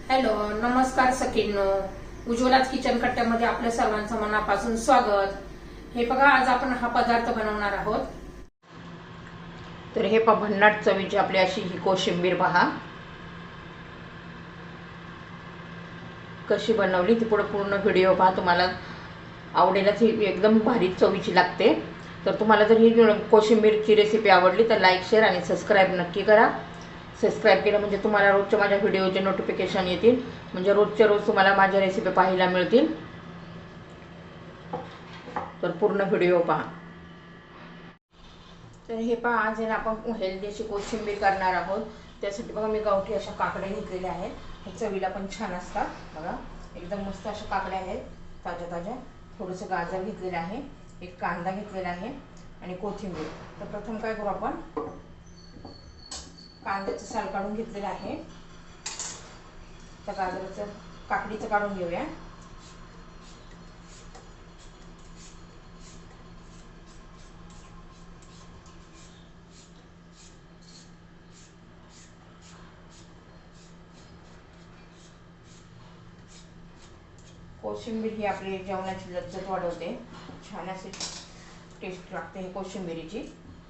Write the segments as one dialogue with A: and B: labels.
A: Hello, नमस्कार सखींनो. उज्ज्वलाच kitchen कट्ट्यामध्ये आपल्या सर्वांचं मनापासून स्वागत. हे बघा, आज आपण हा पदार्थ बनवणार आहोत.
B: तर हे भन्नाट चवीची आपली अशी ही कोशिंबीर पहा कशी बनवली ती पूर्ण व्हिडिओ पहा, तुम्हाला आवडेलच. ही एकदम भारी चवीची लागते. तर तुम्हाला जर ही कोशिंबीरची रेसिपी आवडली तर लाईक, शेअर आणि सबस्क्राईब नक्की करा. सबस्क्राईब केलं म्हणजे तुम्हाला रोजच्या माझ्या व्हिडिओचे नोटिफिकेशन येतील, म्हणजे रोजच्या रोज तुम्हाला माझ्या रेसिपी पाहायला मिळतील. तर पूर्ण व्हिडिओ पहा. तर हे पहा, आज आपण हेल्दी अशी कोशिंबीर करणार आहोत. त्यासाठी बघा, मी गावठी अशा काकड्या घेतलेल्या आहेत. हे चवीला पण छान असतात. बघा, एकदम मस्त अशा काकड्या आहेत, ताज्या ताज्या. थोडंसं गाजर घेतलेलं आहे, एक कांदा घेतलेला आहे आणि कोथिंबीर. तर प्रथम काय करू, आपण कांद्याचं साल काढून घेतलेलं आहे. त्या गाजराचं काकडीचं काढून घेऊया. कोशिंबीर ही आपली जेवणाची लज्जत वाढवते, छान अशी टेस्ट लागते ही कोशिंबीरीची.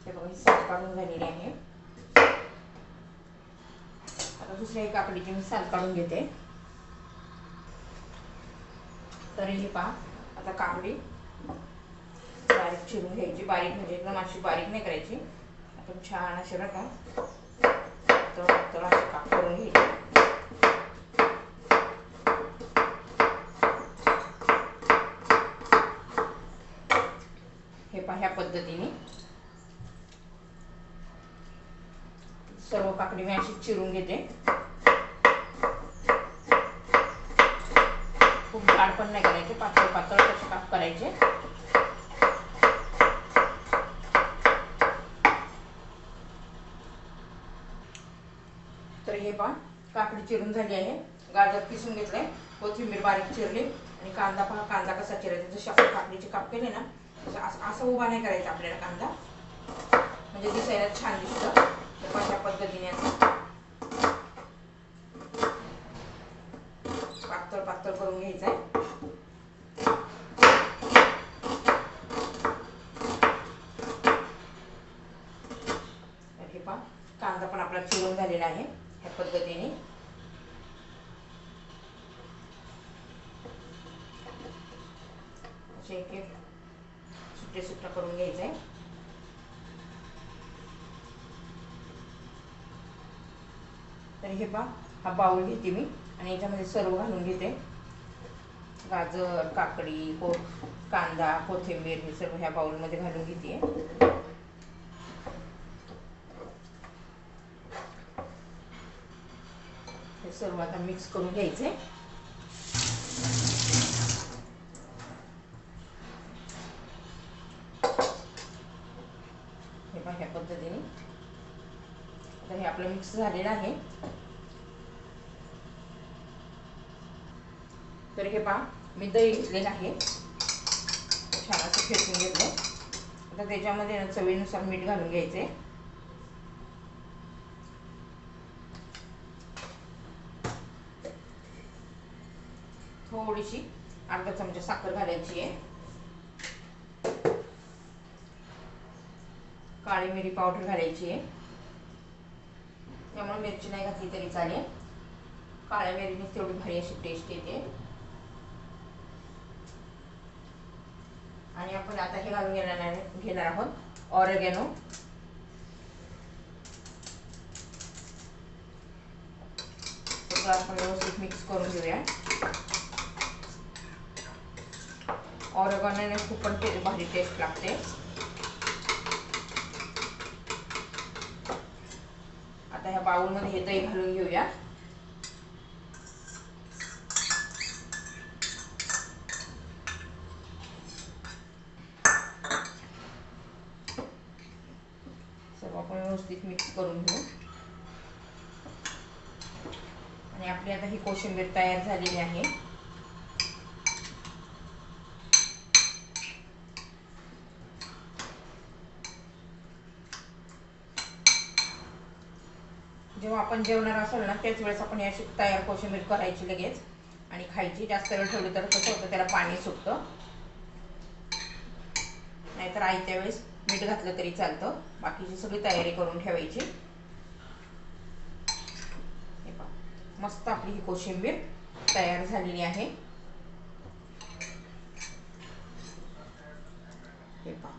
B: ते बघा, ही साल काढून झालेली आहे. आता दुसऱ्या एक काकडीची मी साल काढून घेते. तर ही पहा, आता काकडी बारीक चिरून घ्यायची. बारीक म्हणजे एकदम अशी बारीक नाही करायची, आपण छान असे बघा तळ असे काप करून घ्यायची. हे पहा, ह्या पद्धतीने सर्व काकडी मी अशी चिरून घेते. खूप जाड पण नाही करायचे, पातळ पातळ कसे काप करायचे. तर हे पहा, काकडी चिरून झाली आहे. गाजर किसून घेतलंय, कोथिंबीर बारीक चिरली आणि कांदा पहा, कांदा कसा चिरायचा. जसे आपण काकडीचे काप केले ना, असं उभा नाही करायचा आपल्याला कांदा, म्हणजे दिसायला छान दिसतं. तर अशा पद्धतीने पातळ पातळ करून घ्यायचं आहे. हे पहा, कांदा पण आपला चिरून झालेला आहे. ह्या पद्धतीने असे एक एक सुट्टे करून घ्यायचं आहे. तर हे पहा, हा बाउल घेते मी आणि याच्यामध्ये सर्व घालून घेते. गाजर, काकडी, कांदा, कोथिंबीर हे सर्व ह्या बाउलमध्ये घालून घेते. हे सर्व आता मिक्स करून घ्यायचे. हे पहा, ह्या पद्धतीने आता हे आपलं मिक्स झालेलं आहे. तर हे पहा, मी दही घेतलेलं आहे, छान असं फेटून घेतलं. आता त्याच्यामध्ये चवीनुसार मीठ घालून घ्यायचे. थोडीशी अर्धा चमचा साखर घालायची आहे. काळी मिरी पावडर घालायची आहे. त्यामुळे मिरची नाही घातली तरी चालेल, काळ्या मिरीने तेवढी भारी अशी टेस्ट येते. आणि आपण आता हे घालून घेणार आहोत ऑरेगॅनो. आपण व्यवस्थित मिक्स करून घेऊया. ऑरेगॅनोने खूप पण भारी टेस्ट लागते. आता ह्या बाउलमध्ये हे दही घालून घेऊया. सर्व आपण व्यवस्थित मिक्स करून घेऊ. आणि आपली आता ही कोशिंबीर तयार झालेली आहे. जेव्हा आपण जेवणार असेल ना त्याच वेळेस आपण अशी तयार कोशिंबीर करायची लगेच आणि खायची. जास्त वेळ ठेवली तर कसं होतं, त्याला पाणी सुटतं. नाहीतर आयत्या वेळेस मीठ घातलं तरी चालतं. बाकीची सगळी तयारी करून ठेवायची. हे पहा, मस्त आपली ही कोशिंबीर तयार झालेली आहे. हे पहा,